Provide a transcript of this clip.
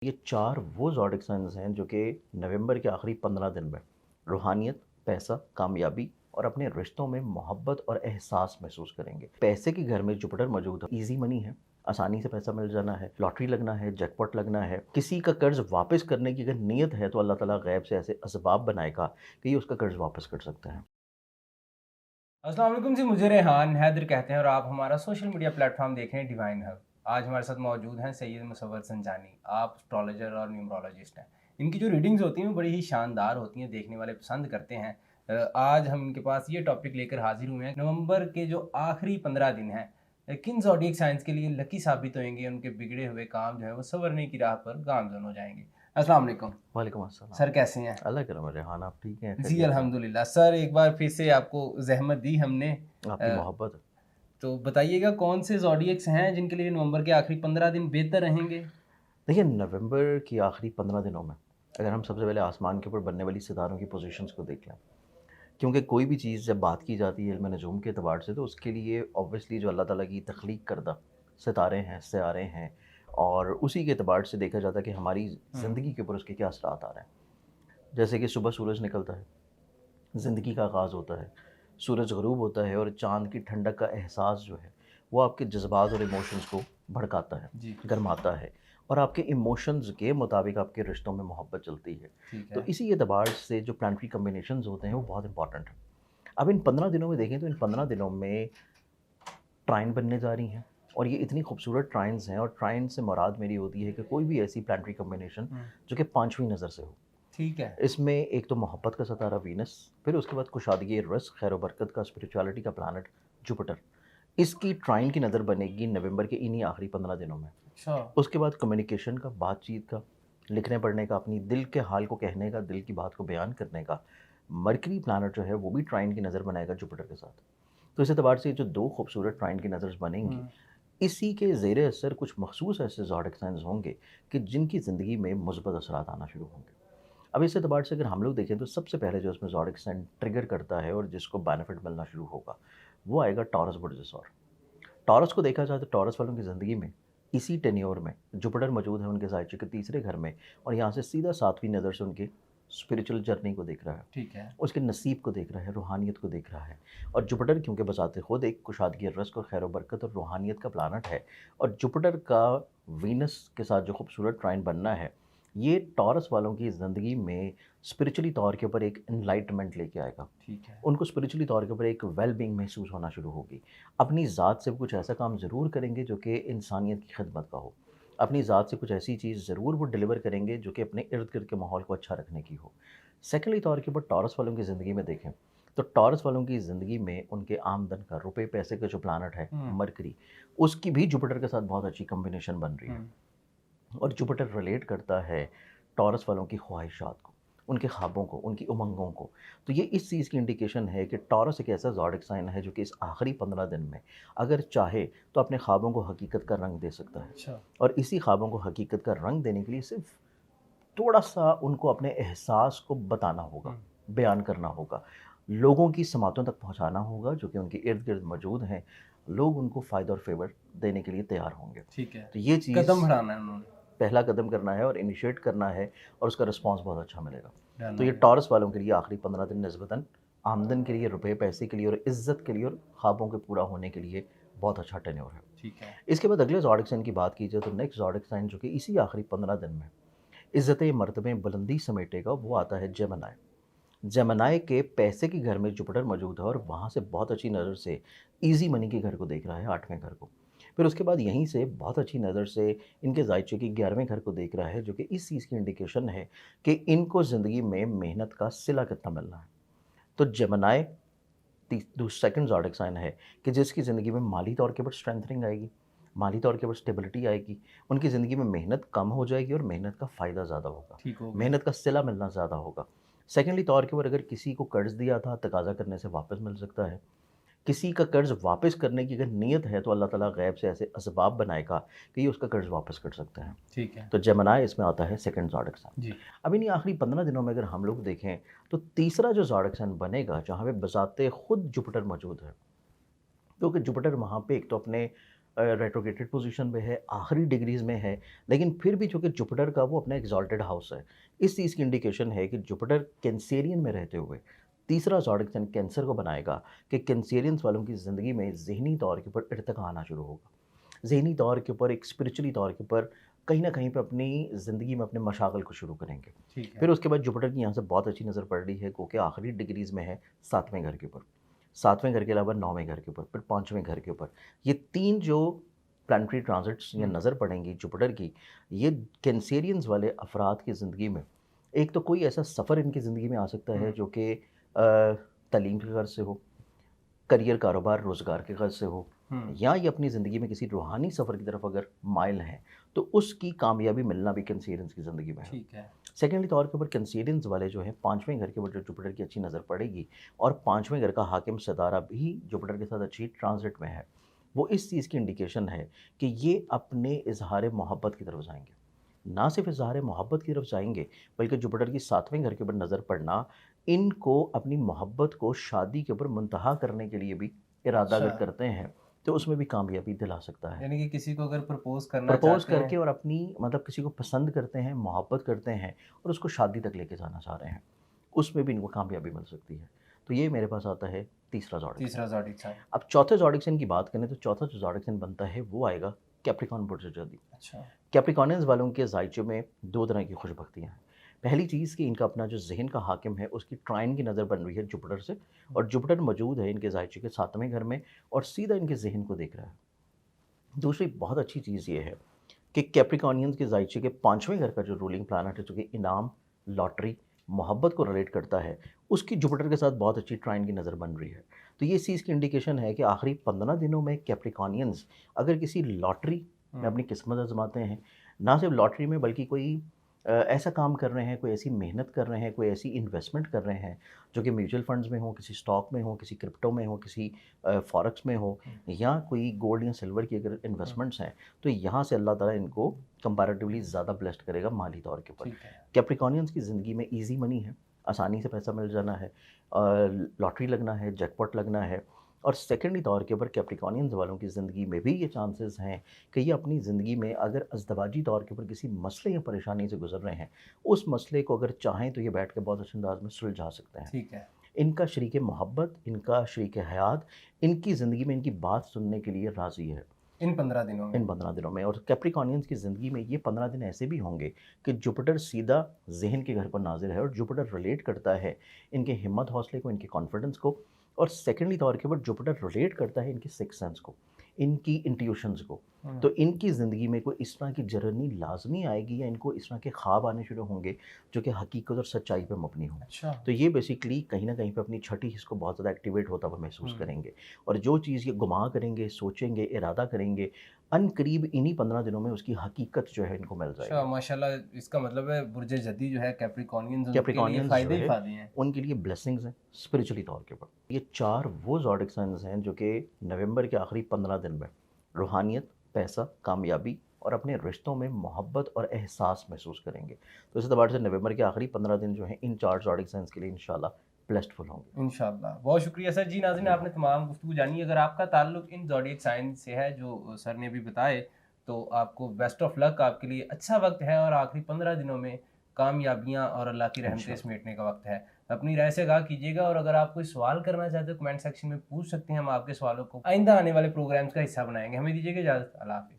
ये 4 वो zodiac signs हैं जो कि नवंबर के आखिरी 15 दिन में रूहानियत, पैसा, कामयाबी और अपने रिश्तों में मोहब्बत और एहसास महसूस करेंगे। पैसे के घर में जुपिटर मौजूद है, ईज़ी मनी है, आसानी से पैसा मिल जाना है, लॉटरी लगना है, जैकपॉट लगना है। किसी का कर्ज़ वापस करने की अगर नीयत है तो अल्लाह ताला गैब से ऐसे असबाब बनाएगा कि ये उसका कर्ज़ वापस कर सकते हैं। अस्सलाम वालेकुम जी, मुझे रेहान हैदर कहते हैं और आप हमारा सोशल मीडिया प्लेटफॉर्म देख रहे हैं डिवाइन हब। आज हमारे साथ मौजूद हैं सैयद मुसव्वर संजानी। आप एस्ट्रोलॉजर और न्यूमरोलॉजिस्ट हैं। इनकी जो रीडिंग्स होती हैं वो बड़ी ही शानदार होती हैं, देखने वाले पसंद करते हैं। आज हम इनके पास ये टॉपिक लेकर हाजिर हुए हैं। नवंबर के जो आखिरी 15 दिन हैं, किन ज़ोडिएक साइंस के लिए लकी साबित होंगे, उनके बिगड़े हुए काम जो है वो संवरने की राह पर गामज़न हो जाएंगे। अस्सलाम वालेकुम वालेकुम अस्सलाम। सर, कैसे हैं? अल्लाह करम है रेहान, आप ठीक हैं? जी खैरियत से हैं? अल्हम्दुलिल्लाह। सर, एक बार फिर से आपको ज़हमत दी हमने। आपकी मोहब्बत। तो बताइएगा कौन से ज़ोडिएक्स हैं जिनके लिए नवंबर के आखिरी 15 दिन बेहतर रहेंगे? देखिए, नवंबर की आखिरी 15 दिनों में अगर हम सबसे पहले आसमान के ऊपर बनने वाली सितारों की पोज़ीशंस को देख लें, क्योंकि कोई भी चीज़ जब बात की जाती है इल्म नजूम के अतबार से तो उसके लिए ऑब्वियसली जो अल्लाह ताला की तख्लीक करदा सितारे हैं, सयारे हैं और उसी के अतबार से देखा जाता है कि हमारी हुँ। ज़िंदगी के ऊपर उसके क्या असरात आ रहे हैं। जैसे कि सुबह सूरज निकलता है, ज़िंदगी का आगाज़ होता है, सूरज ग़रूब होता है और चाँद की ठंडक का एहसास जो है, वो आपके जज़्बात और इमोशंस को भड़काता है, जी, गरमाता है और आपके इमोशंस के मुताबिक आपके रिश्तों में मोहब्बत चलती है। ठीक तो है। इसी एतबार से जो प्लानेटरी कॉम्बिनेशंस होते हैं, वो बहुत इंपॉर्टेंट हैं। अब इन 15 दिनों में देखें तो इन 15 दिनों में ट्राइन बनने जा रही हैं और ये इतनी खूबसूरत ट्राइन्स हैं और ट्राइन से मुराद मेरी होती है कि कोई भी ऐसी प्लानेटरी कॉम्बिनेशन हुँ। जो कि पाँचवीं नज़र से हो। ठीक है। इसमें एक तो मोहब्बत का सितारा वीनस, फिर उसके बाद कुशादगी रिज़्क, खैर बरकत का, स्पिरिचुअलिटी का प्लैनेट जुपिटर। इसकी ट्राइन की नज़र बनेगी नवंबर के इन्हीं आखिरी 15 दिनों में। अच्छा। उसके बाद कम्युनिकेशन का, बातचीत का, लिखने पढ़ने का, अपनी दिल के हाल को कहने का, दिल की बात को बयान करने का, मरकरी प्लैनेट जो है वो भी ट्राइन की नज़र बनाएगा जुपिटर के साथ। तो इस एतबार से जो 2 खूबसूरत ट्राइन की नज़र्स बनेंगी, हुँ। इसी के ज़ेर असर कुछ मखसूस ऐसे ज़ोडिक साइन्स होंगे कि जिनकी ज़िंदगी में मुस्बत असरात आना शुरू होंगे। अब इस एतबार से अगर हम लोग देखें तो सबसे पहले जो इसमें ज़ोडिक साइन ट्रिगर करता है और जिसको बेनिफिट मिलना शुरू होगा, वो आएगा टॉरस बुर्ज़सौर। टॉरस को देखा जाए तो टॉरस वालों की ज़िंदगी में इसी टेन्योर में जुपिटर मौजूद है उनके ज़ायचे के तीसरे घर में और यहाँ से सीधा सातवीं नज़र से उनकी स्पिरिचुअल जर्नी को देख रहा है, ठीक है। उसके नसीब को देख रहा है, रूहानियत को देख रहा है। और जुपिटर क्योंकि बज़ाते खुद एक कुशादगी, रिज़्क और खैर बरकत और रूहानियत का प्लैनेट है और जुपिटर का वीनस के साथ जो खूबसूरत ट्राइन बनना है, ये टॉरस वालों की ज़िंदगी में स्पिरिचुअली तौर के ऊपर एक एनलाइटमेंट लेके आएगा। ठीक है। उनको स्पिरिचुअली तौर के ऊपर एक वेल बीइंग महसूस होना शुरू होगी। अपनी ज़ात से वो कुछ ऐसा काम ज़रूर करेंगे जो कि इंसानियत की खिदमत का हो। अपनी ज़ात से कुछ ऐसी चीज़ ज़रूर वो डिलीवर करेंगे जो कि अपने इर्द-गिर्द के माहौल को अच्छा रखने की हो। सेकेंडली तौर के ऊपर टॉरस वालों की ज़िंदगी में देखें, तो टॉरस वालों की ज़िंदगी में उनके आमदन का, रुपए पैसे का जो प्लैनेट है हुँ। मरकरी, उसकी भी जुपिटर के साथ बहुत अच्छी कॉम्बिनेशन बन रही है। हुँ। और जुपिटर रिलेट करता है टॉरस वालों की ख्वाहिशात को, उनके ख्वाबों को, उनकी उमंगों को। तो ये इस चीज़ की इंडिकेशन है कि टॉरस एक ऐसा ज़ोडिक साइन है जो कि इस आखिरी 15 दिन में अगर चाहे तो अपने ख्वाबों को हकीकत का रंग दे सकता है। अच्छा। और इसी ख्वाबों को हकीकत का रंग देने के लिए सिर्फ़ थोड़ा-सा उनको अपने एहसास को बताना होगा, हुँ। बयान करना होगा। लोगों की समातों तक पहुँचाना होगा जो कि उनके इर्द-गिर्द मौजूद हैं। लोग उनको फ़ायदा और फ़ेवर देने के लिए तैयार होंगे। ठीक है। तो ये चीज़ कदम बढ़ाना है उन्होंने। पहला कदम करना है और इनिशिएट करना है और उसका रिस्पॉन्स बहुत अच्छा मिलेगा। डन तो हो ये गया। टॉरस वालों के लिए आखिरी 15 दिन निस्बतन आमदन के लिए, रुपए पैसे के लिए और इज़्ज़त के लिए और ख्वाबों के पूरा होने के लिए बहुत अच्छा टेन्योर है। ठीक है। इसके बाद अगले ज़ोडिक साइन की बात की जाए तो नेक्स्ट ज़ोडिक साइन जो कि इसी आखिरी 15 दिन में इज़्ज़त मर्तबे बुलंदी समेटेगा, वो आता है जेमिनी। जेमिनी के पैसे के घर में जुपिटर मौजूद है और वहाँ से बहुत अच्छी नज़र से ईज़ी मनी के घर को देख रहा है, 8वें घर को। फिर उसके बाद यहीं से बहुत अच्छी नज़र से इनके ज़ायचे के 11वें घर को देख रहा है जो कि इस चीज़ की इंडिकेशन है कि इनको ज़िंदगी में मेहनत का सिला कितना मिलना है। तो जेमिनी सेकंड ज़ोडिक साइन है कि जिसकी ज़िंदगी में माली तौर के ऊपर स्ट्रेंथनिंग आएगी, माली तौर के ऊपर स्टेबिलिटी आएगी, उनकी ज़िंदगी में मेहनत कम हो जाएगी और मेहनत का फ़ायदा ज़्यादा होगा, ठीक हो गया। मेहनत का सिला मिलना ज़्यादा होगा। सेकेंडली तौर के ऊपर अगर किसी को कर्ज़ दिया था, तकाज़ा करने से वापस मिल सकता है। किसी का कर्ज़ वापस करने की अगर नीयत है तो अल्लाह ताला गैब से ऐसे असबाब बनाएगा कि ये उसका कर्ज़ वापस कर सकते हैं। ठीक है। तो जेमिनी इसमें आता है सेकंड ज़ोडिक साइन। जी। अब इन्हीं आखिरी 15 दिनों में अगर हम लोग देखें तो तीसरा जो ज़ोडिक साइन बनेगा जहाँ पे बज़ाते खुद जुपिटर मौजूद है, क्योंकि जुपिटर वहाँ पे एक तो अपने रेट्रोगेटेड पोजीशन में है, आखिरी डिग्रीज़ में है, लेकिन फिर भी चूँकि जुपिटर का वो अपना एक्सॉल्टेड हाउस है, इस चीज़ की इंडिकेशन है कि जुपिटर कैंसेरियन में रहते हुए तीसरा ज़ोडिक साइन कैंसर को बनाएगा कि कैंसेरियंस वालों की ज़िंदगी में ज़हनी तौर के ऊपर इर्तिका आना शुरू होगा। ज़हनी तौर के ऊपर, एक स्पिरिचुअली तौर के ऊपर कहीं न कहीं पे अपनी ज़िंदगी में अपने मशागल को शुरू करेंगे। ठीक है। फिर उसके बाद जुपिटर की यहाँ से बहुत अच्छी नज़र पड़ रही है क्योंकि आखिरी डिग्रीज़ में है 7वें घर के ऊपर। 7वें घर के अलावा 9वें घर के ऊपर, फिर 5वें घर के ऊपर। ये 3 जो प्लैनेटरी ट्रांज़िट्स ये नज़र पड़ेंगी जुपिटर की, ये कैंसेरियंस वाले अफ़राद की ज़िंदगी में, एक तो कोई ऐसा सफ़र इनकी ज़िंदगी में आ सकता है जो कि तालीम की गर्ज़ से हो, करियर, कारोबार, रोज़गार की गर्ज़ से हो, या ये अपनी ज़िंदगी में किसी रूहानी सफ़र की तरफ अगर माइल हैं, तो उसकी कामयाबी मिलना भी कैंसेरियंस की ज़िंदगी में है। ठीक है। सेकेंडली तौर के ऊपर कैंसेरियंस वाले जो हैं 5वें घर के ऊपर जो जुपिटर की अच्छी नज़र पड़ेगी, और 5वें घर का हाकिम सितारा भी जुपिटर के साथ अच्छी ट्रांज़िट में है। वो इस चीज़ की इंडिकेशन है कि ये अपने इज़हार मोहब्बत की तरफ जाएँगे। ना सिर्फ इज़हार मोहब्बत की तरफ जाएँगे, बल्कि जुपिटर की 7वें घर के ऊपर नज़र पड़ना, इनको अपनी मोहब्बत को शादी के ऊपर मुंतहा करने के लिए भी इरादा अच्छा, अगर करते हैं, तो उसमें भी कामयाबी दिला सकता है। यानी कि किसी को अगर प्रपोज़ करना प्रपोज़ चाहते करके हैं। और अपनी मतलब किसी को पसंद करते हैं, मोहब्बत करते हैं और उसको शादी तक लेके जाना चाह रहे हैं, उसमें भी इनको कामयाबी मिल सकती है। तो ये मेरे पास आता है तीसरा ज़ोडिक साइन। तीसरा ज़ोडिक साइन। अब चौथे ज़ोडिक साइन की बात करें तो चौथा जो ज़ोडिक साइन बनता है वो आएगा कैप्रिकॉर्न बुर्ज़। अच्छा। कैप्रिकॉर्नियंस वालों के ज़ायचे में 2 तरह की खुशबख्तियाँ हैं। पहली चीज़ कि इनका अपना जो ज़हन का हाकिम है उसकी ट्राइन की नज़र बन रही है जुपिटर से, और जुपिटर मौजूद है इनके ज़ायचे के 7वें घर में और सीधा इनके ज़हन को देख रहा है। दूसरी बहुत अच्छी चीज़ ये है कि कैप्रिकॉर्नियंस के ज़ायचे के 5वें घर का जो रूलिंग प्लैनेट है, जो कि इनाम, लॉटरी, मोहब्बत को रिलेट करता है, उसकी जुपिटर के साथ बहुत अच्छी ट्राइन की नज़र बन रही है। तो ये इस चीज़ की इंडिकेशन है कि आखिरी 15 दिनों में कैप्रिकॉर्नियंस अगर किसी लॉटरी में अपनी किस्मत आज़माते हैं, ना सिर्फ लॉटरी में बल्कि कोई ऐसा काम कर रहे हैं, कोई ऐसी मेहनत कर रहे हैं, कोई ऐसी इन्वेस्टमेंट कर रहे हैं, जो कि म्यूचुअल फंड्स में हो, किसी स्टॉक में हो, किसी क्रिप्टो में हो, किसी फॉरेक्स में हो, या कोई गोल्ड या सिल्वर की अगर इन्वेस्टमेंट्स हैं, तो यहाँ से अल्लाह ताला इनको कंपैरेटिवली ज़्यादा ब्लेस्ड करेगा माली तौर के ऊपर। ठीक है। कैप्रिकॉर्नियंस की ज़िंदगी में ईज़ी मनी है, आसानी से पैसा मिल जाना है, लॉटरी लगना है, जैकपॉट लगना है, और सेकेंडरी तौर के ऊपर कैप्रिकॉर्नियंस वालों की ज़िंदगी में भी ये चांसेस हैं कि ये अपनी ज़िंदगी में अगर अज़दवाजी तौर के ऊपर किसी मसले या परेशानी से गुज़र रहे हैं, उस मसले को अगर चाहें तो ये बैठ के बहुत अच्छे अंदाज में सुलझा सकते हैं। ठीक है। इनका शरीक मोहब्बत, इनका शरीक हयात, इनकी ज़िंदगी में इनकी बात सुनने के लिए राज़ी है इन 15 दिनों में। इन 15 दिनों में। और कैप्रिकॉर्नियंस की ज़िंदगी में ये 15 दिन ऐसे भी होंगे कि जुपिटर सीधा ज़हन के घर पर नाज़िर है, और जुपिटर रिलेट करता है इनके हिम्मत हौसले को, इनके कॉन्फिडेंस को, और सेकेंडली तौर के ऊपर जुपिटर रिलेट करता है इनकी सिक्स सेंस को, इनकी इंट्यूशंस को। तो इनकी ज़िंदगी में कोई इस तरह की जर्नी लाज़मी आएगी या इनको इस तरह के ख्वाब आने शुरू होंगे जो कि हकीकत और सच्चाई पे मबनी हों। अच्छा। तो ये बेसिकली कहीं न कहीं पे अपनी छठी हिस्स को बहुत ज़्यादा एक्टिवेट होता हुआ महसूस करेंगे, और जो चीज़ ये गुमा करेंगे, सोचेंगे, इरादा करेंगे, अनकरीब इन्हीं 15 दिनों में उसकी हकीकत जो है इनको मिल अच्छा, जाएगी। माशाल्लाह, इसका मतलब है बुर्ज जदी जो है कैप्रिकॉर्नियंस उनके लिए कैप्रिकॉर्नियंस जो फ़ायदे ही है, फ़ायदे हैं। उनके लिए ब्लेसिंग्स हैं स्पिरिचुअली तौर के ऊपर। ये 4 वो ज़ोडिक साइन्स हैं जो कि नवंबर के आखिरी 15 दिन में रूहानियत, पैसा, कामयाबी और अपने रिश्तों में मोहब्बत और एहसास महसूस करेंगे। तो इस एतबार से नवंबर के आखिरी 15 दिन जो हैं इन 4 ज़ोडिक साइन्स के लिए इंशाल्लाह ब्लेस्डफुल होंगे। इंशाल्लाह। बहुत शुक्रिया सर। जी नाज़रीन, जी। आपने तमाम गुफ्तगू जानी। अगर आपका ताल्लुक इन ज़ोडिएक साइन से है जो सर ने अभी बताए, तो आपको बेस्ट ऑफ लक। आपके लिए अच्छा वक्त है और आखिरी 15 दिनों में कामयाबियाँ और अल्लाह की रहमतें इंशाल्लाह। समेटने का वक्त है। अपनी राय से आगाह कीजिएगा, और अगर आप कोई सवाल करना चाहते हो कमेंट सेक्शन में पूछ सकते हैं। हम आपके सवालों को आइंदा आने वाले प्रोग्राम्स का हिस्सा बनाएंगे। हमें दीजिएगा इजाज़त। अल्लाह हाफ़िज़।